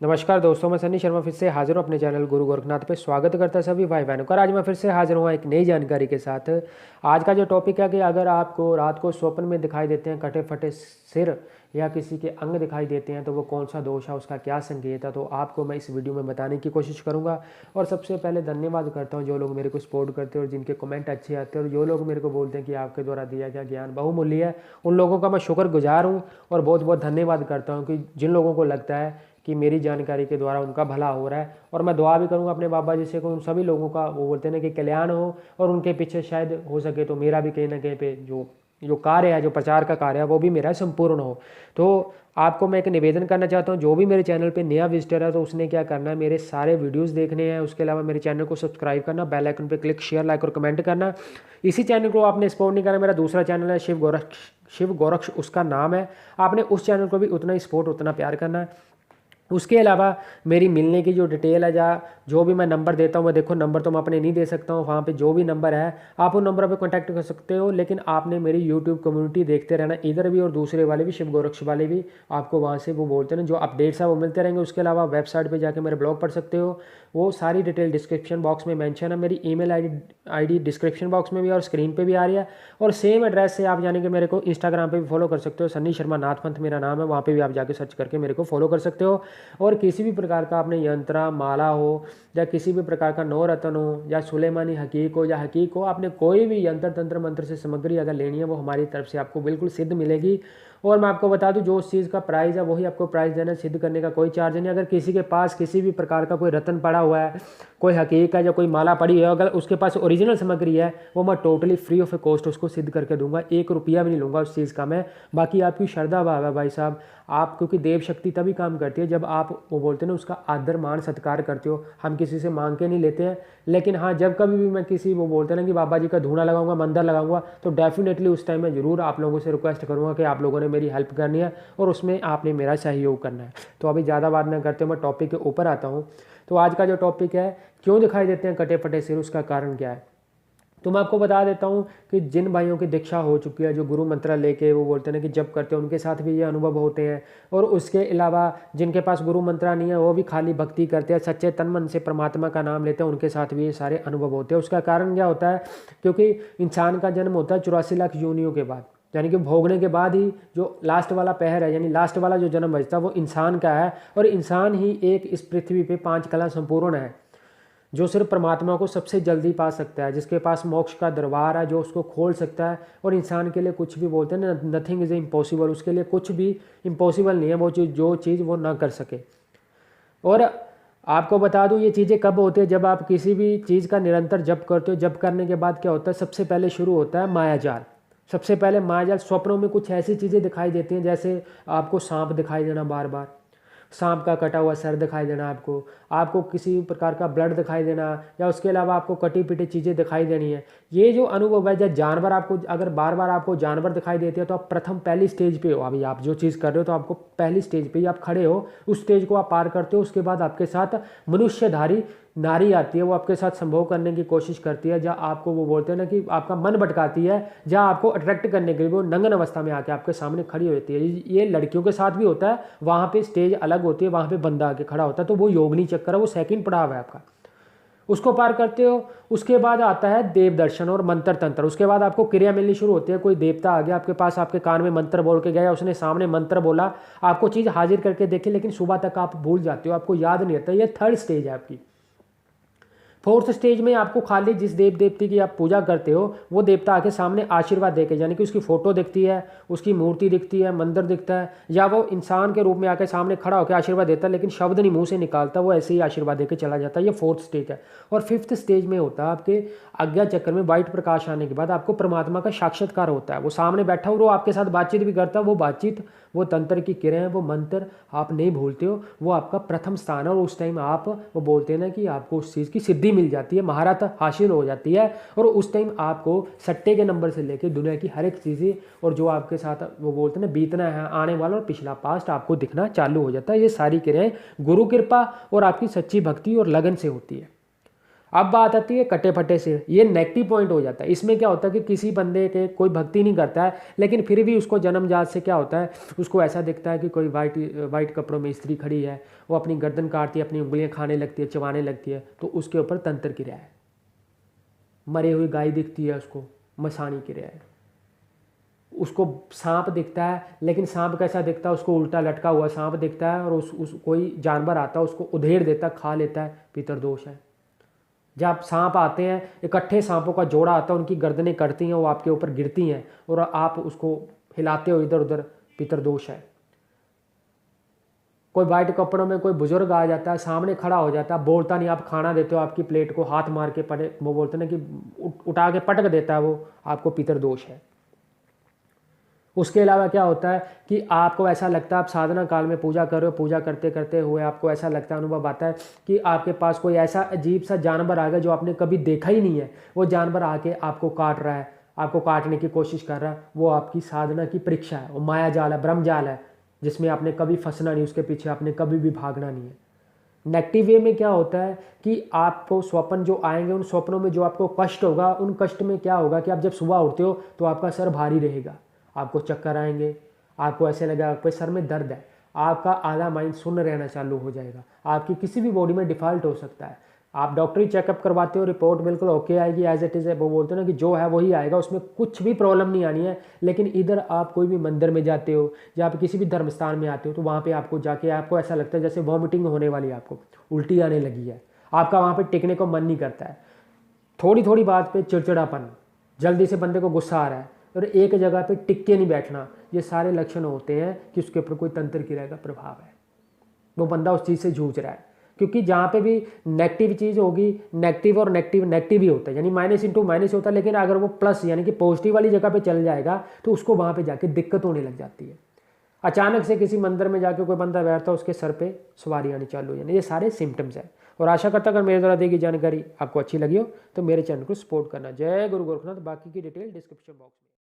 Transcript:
नमस्कार दोस्तों, मैं सन्नी शर्मा फिर से हाजिर हूँ अपने चैनल गुरु गोरखनाथ पे। स्वागत करता सभी भाई बहनों का। आज मैं फिर से हाजिर हुआ एक नई जानकारी के साथ। आज का जो टॉपिक है कि अगर आपको रात को स्वप्न में दिखाई देते हैं कटे फटे सिर या किसी के अंग दिखाई देते हैं तो वो कौन सा दोष है, उसका क्या संकेत है, तो आपको मैं इस वीडियो में बताने की कोशिश करूँगा। और सबसे पहले धन्यवाद करता हूँ जो लोग मेरे को सपोर्ट करते हैं और जिनके कमेंट अच्छे आते हैं और जो लोग मेरे को बोलते हैं कि आपके द्वारा दिया गया ज्ञान बहुमूल्य है, उन लोगों का मैं शुक्रगुजार हूँ और बहुत बहुत धन्यवाद करता हूँ कि जिन लोगों को लगता है कि मेरी जानकारी के द्वारा उनका भला हो रहा है। और मैं दुआ भी करूंगा अपने बाबा जी से कि उन सभी लोगों का, वो बोलते हैं ना, कि कल्याण हो और उनके पीछे शायद हो सके तो मेरा भी कहीं ना कहीं पे जो जो कार्य है, जो प्रचार का कार्य है, वो भी मेरा संपूर्ण हो। तो आपको मैं एक निवेदन करना चाहता हूँ, जो भी मेरे चैनल पे नया विजिटर है तो उसने क्या करना है, मेरे सारे वीडियोस देखने हैं। उसके अलावा मेरे चैनल को सब्सक्राइब करना, बेल आइकन पे क्लिक, शेयर, लाइक और कमेंट करना। इसी चैनल को आपने सपोर्ट नहीं करना, मेरा दूसरा चैनल है शिव गोरक्ष उसका नाम है। आपने उस चैनल को भी उतना ही सपोर्ट, उतना प्यार करना है। उसके अलावा मेरी मिलने की जो डिटेल है, या जो भी मैं नंबर देता हूँ, मैं देखो नंबर तो मैं अपने नहीं दे सकता हूँ, वहाँ पे जो भी नंबर है आप उन नंबरों पे कांटेक्ट कर सकते हो। लेकिन आपने मेरी यूट्यूब कम्युनिटी देखते रहना, इधर भी और दूसरे वाले भी, शिव गोरक्ष वाले भी। आपको वहाँ से वो बोलते हैं ना, जो अपडेट्स है वो मिलते रहेंगे। उसके अलावा वेबसाइट पर जाकर मेरे ब्लॉग पढ़ सकते हो, वो सारी डिटेल डिस्क्रिप्शन बॉक्स में मेंशन है। मेरी ईमेल आईडी डिस्क्रिप्शन बॉक्स में भी और स्क्रीन पे भी आ रही है। और सेम एड्रेस से आप यानी कि मेरे को इंस्टाग्राम पे भी फॉलो कर सकते हो, सन्नी शर्मा नाथ पंथ मेरा नाम है, वहाँ पे भी आप जाके सर्च करके मेरे को फॉलो कर सकते हो। और किसी भी प्रकार का आपने यंत्रा माला हो या किसी भी प्रकार का नवरत्न हो या सुलेमानी हकीक हो या हकीक हो, आपने कोई भी यंत्र तंत्र मंत्र से सामग्री अगर लेनी है वो हमारी तरफ से आपको बिल्कुल सिद्ध मिलेगी। और मैं आपको बता दूं, जो उस चीज़ का प्राइस है वही आपको प्राइस देना, सिद्ध करने का कोई चार्ज नहीं। अगर किसी के पास किसी भी प्रकार का कोई रत्न पड़ा हुआ है, कोई हकीक है या कोई माला पड़ी है, अगर उसके पास ओरिजिनल सामग्री है, वो मैं टोटली फ्री ऑफ कॉस्ट उसको सिद्ध करके दूंगा। 1 रुपया भी नहीं लूँगा उस चीज़ का मैं। बाकी आपकी श्रद्धा भाव है भाई साहब। आप, क्योंकि देव शक्ति तभी काम करती है जब आप, वो बोलते हैं ना, उसका आदर मान सत्कार करते हो। हम किसी से मांग के नहीं लेते हैं। लेकिन हाँ, जब कभी भी मैं किसी, वो बोलते हैं ना, कि बाबा जी का धूना लगाऊंगा, मंदिर लगाऊंगा, तो डेफिनेटली उस टाइम मैं ज़रूर आप लोगों से रिक्वेस्ट करूँगा कि आप लोगों ने मेरी हेल्प करनी है और उसमें आपने मेरा सहयोग करना है। तो अभी ज़्यादा बात ना करते, मैं टॉपिक के ऊपर आता हूँ। तो आज का जो टॉपिक है, क्यों दिखाई देते हैं कटे फटे सिर, उसका कारण क्या है। तो मैं आपको बता देता हूँ कि जिन भाइयों की दीक्षा हो चुकी है, जो गुरु मंत्र लेके, वो बोलते हैं कि जब करते हैं, उनके साथ भी ये अनुभव होते हैं। और उसके अलावा जिनके पास गुरु मंत्र नहीं है, वो भी खाली भक्ति करते हैं, सच्चे तन मन से परमात्मा का नाम लेते हैं, उनके साथ भी ये सारे अनुभव होते हैं। उसका कारण क्या होता है, क्योंकि इंसान का जन्म होता है 84 लाख योनियों के बाद, यानी कि भोगने के बाद ही जो लास्ट वाला पहर है, यानी लास्ट वाला जो जन्म बचता है, वो इंसान का है। और इंसान ही एक इस पृथ्वी पे 5 कला संपूर्ण है, जो सिर्फ परमात्मा को सबसे जल्दी पा सकता है, जिसके पास मोक्ष का दरबार है, जो उसको खोल सकता है। और इंसान के लिए कुछ भी, बोलते हैं ना, नथिंग इज इम्पॉसिबल, उसके लिए कुछ भी इम्पॉसिबल नहीं है, वो चीज़, जो चीज़ वो ना कर सके। और आपको बता दूं, ये चीज़ें कब होती है, जब आप किसी भी चीज़ का निरंतर जप करते हो। जप करने के बाद क्या होता है, सबसे पहले शुरू होता है मायाजाल। सबसे पहले मायाजाल, स्वप्नों में कुछ ऐसी चीज़ें दिखाई देती हैं, जैसे आपको सांप दिखाई देना, बार बार सांप का कटा हुआ सर दिखाई देना, आपको आपको किसी प्रकार का ब्लड दिखाई देना, या उसके अलावा आपको कटी पिटी चीज़ें दिखाई देनी है। ये जो अनुभव है, जब जानवर आपको, अगर बार बार आपको जानवर दिखाई देते हैं, तो आप प्रथम पहली स्टेज पे हो। अभी आप जो चीज़ कर रहे हो, तो आपको पहली स्टेज पे ही आप खड़े हो, उस स्टेज को आप पार करते हो। उसके बाद आपके साथ मनुष्यधारी नारी आती है, वो आपके साथ संभोग करने की कोशिश करती है, जहाँ आपको, वो बोलते हैं ना, कि आपका मन भटकाती है, जहाँ आपको अट्रैक्ट करने के लिए वो नंगन अवस्था में आके आपके सामने खड़ी होती है। ये लड़कियों के साथ भी होता है, वहाँ पे स्टेज अलग होती है, वहाँ पे बंदा आके खड़ा होता है, तो वो योगिनी चक्कर है, वो सेकंड पड़ाव है आपका, उसको पार करते हो। उसके बाद आता है देव दर्शन और मंत्र तंत्र। उसके बाद आपको क्रिया मिलनी शुरू होती है। कोई देवता आ गया आपके पास, आपके कान में मंत्र बोल के गया, उसने सामने मंत्र बोला, आपको चीज़ हाजिर करके देखी, लेकिन सुबह तक आप भूल जाते हो, आपको याद नहीं रहता। ये थर्ड स्टेज है आपकी। फोर्थ स्टेज में आपको खाली जिस देव देवती की आप पूजा करते हो, वो देवता आके सामने आशीर्वाद देके, यानी कि उसकी फोटो दिखती है, उसकी मूर्ति दिखती है, मंदिर दिखता है, या वो इंसान के रूप में आके सामने खड़ा होकर आशीर्वाद देता है, लेकिन शब्द नहीं मुंह से निकालता, वो ऐसे ही आशीर्वाद देके चला जाता है। ये फोर्थ स्टेज है। और फिफ्थ स्टेज में होता है आपके आज्ञा चक्र में वाइट प्रकाश आने के बाद आपको परमात्मा का साक्षात्कार होता है। वो सामने बैठा हो, वो आपके साथ बातचीत भी करता है। वो बातचीत, वो तंत्र की किरण, वो मंत्र आप नहीं भूलते हो, वो आपका प्रथम स्थान है। और उस टाइम आप, वो बोलते हैं ना, कि आपको उस चीज़ की सिद्धि मिल जाती है, महारत हासिल हो जाती है। और उस टाइम आपको सट्टे के नंबर से लेकर दुनिया की हर एक चीज़ें, और जो आपके साथ, वो बोलते हैं ना, बीतना है, आने वाला और पिछला पास्ट, आपको दिखना चालू हो जाता है। ये सारी क्रियाएं गुरु कृपा और आपकी सच्ची भक्ति और लगन से होती है। अब बात आती है कटे फटे सिर, ये नेगेटिव पॉइंट हो जाता है। इसमें क्या होता है कि किसी बंदे के कोई भक्ति नहीं करता है, लेकिन फिर भी उसको जन्मजात से क्या होता है, उसको ऐसा दिखता है कि कोई वाइट कपड़ों में स्त्री खड़ी है, वो अपनी गर्दन काटती है, अपनी उंगलियां खाने लगती है, चबाने लगती है, तो उसके ऊपर तंत्र क्रिया है। मरी हुई गाय दिखती है, उसको मसानी क्रिया है। उसको सांप दिखता है, लेकिन सांप कैसा दिखता है, उसको उल्टा लटका हुआ सांप दिखता है, और उस कोई जानवर आता है उसको उधेड़ देता है, खा लेता है, पितरदोष है। जब सांप आते हैं, इकट्ठे सांपों का जोड़ा आता है, उनकी गर्दनें कटती हैं, वो आपके ऊपर गिरती हैं और आप उसको हिलाते हो इधर उधर, पितरदोष है। कोई वाइट कपड़ों में कोई बुजुर्ग आ जाता है, सामने खड़ा हो जाता है, बोलता नहीं, आप खाना देते हो, आपकी प्लेट को हाथ मार के पड़े, वो बोलते ना कि उठा के पटक देता है, वो आपको पितरदोष है। उसके अलावा क्या होता है कि आपको ऐसा लगता है, आप साधना काल में पूजा कर रहे हो, पूजा करते करते हुए आपको ऐसा लगता है, अनुभव आता है कि आपके पास कोई ऐसा अजीब सा जानवर आ गया जो आपने कभी देखा ही नहीं है। वो जानवर आके आपको काट रहा है, आपको काटने की कोशिश कर रहा है। वो आपकी साधना की परीक्षा है, वो माया जाल है, ब्रह्म जाल है, जिसमें आपने कभी फंसना नहीं, उसके पीछे आपने कभी भी भागना नहीं है। नेगेटिव वे में क्या होता है कि आपको स्वप्न जो आएंगे, उन स्वप्नों में जो आपको कष्ट होगा, उन कष्ट में क्या होगा कि आप जब सुबह उठते हो तो आपका सर भारी रहेगा, आपको चक्कर आएंगे, आपको ऐसे लगेगा आपके सर में दर्द है, आपका आधा माइंड शून्य रहना चालू हो जाएगा, आपकी किसी भी बॉडी में डिफॉल्ट हो सकता है। आप डॉक्टरी चेकअप करवाते हो, रिपोर्ट बिल्कुल ओके आएगी, एज इट इज़ है, वो बोलते हैं ना कि जो है वही आएगा, उसमें कुछ भी प्रॉब्लम नहीं आनी है। लेकिन इधर आप कोई भी मंदिर में जाते हो या आप किसी भी धर्म स्थान में आते हो, तो वहाँ पे आपको जाके आपको ऐसा लगता है जैसे वॉमिटिंग होने वाली है, आपको उल्टी आने लगी है, आपका वहाँ पे टिकने को मन नहीं करता है, थोड़ी थोड़ी बात पे चिड़चिड़ापन, जल्दी से बंदे को गुस्सा आ रहा है, और एक जगह पे टिक के नहीं बैठना, ये सारे लक्षण होते हैं कि उसके ऊपर कोई तंत्र क्रिया का प्रभाव है। वो बंदा उस चीज़ से जूझ रहा है, क्योंकि जहाँ पे भी नेगेटिव चीज़ होगी, नेगेटिव और नेगेटिव नेगेटिव ही होता है, यानी माइनस इंटू माइनस होता है। लेकिन अगर वो प्लस यानी कि पॉजिटिव वाली जगह पे चल जाएगा तो उसको वहाँ पे जाके दिक्कत होने लग जाती है। अचानक से किसी मंदिर में जाके कोई बंदा बैठता है, उसके सर पे सवारी आनी चालू, यानी ये सारे सिम्टम्स हैं। और आशा करता अगर मेरे द्वारा दी गई जानकारी आपको अच्छी लगी हो तो मेरे चैनल को सपोर्ट करना। जय गुरु गोरखनाथ। बाकी की डिटेल डिस्क्रिप्शन बॉक्स में।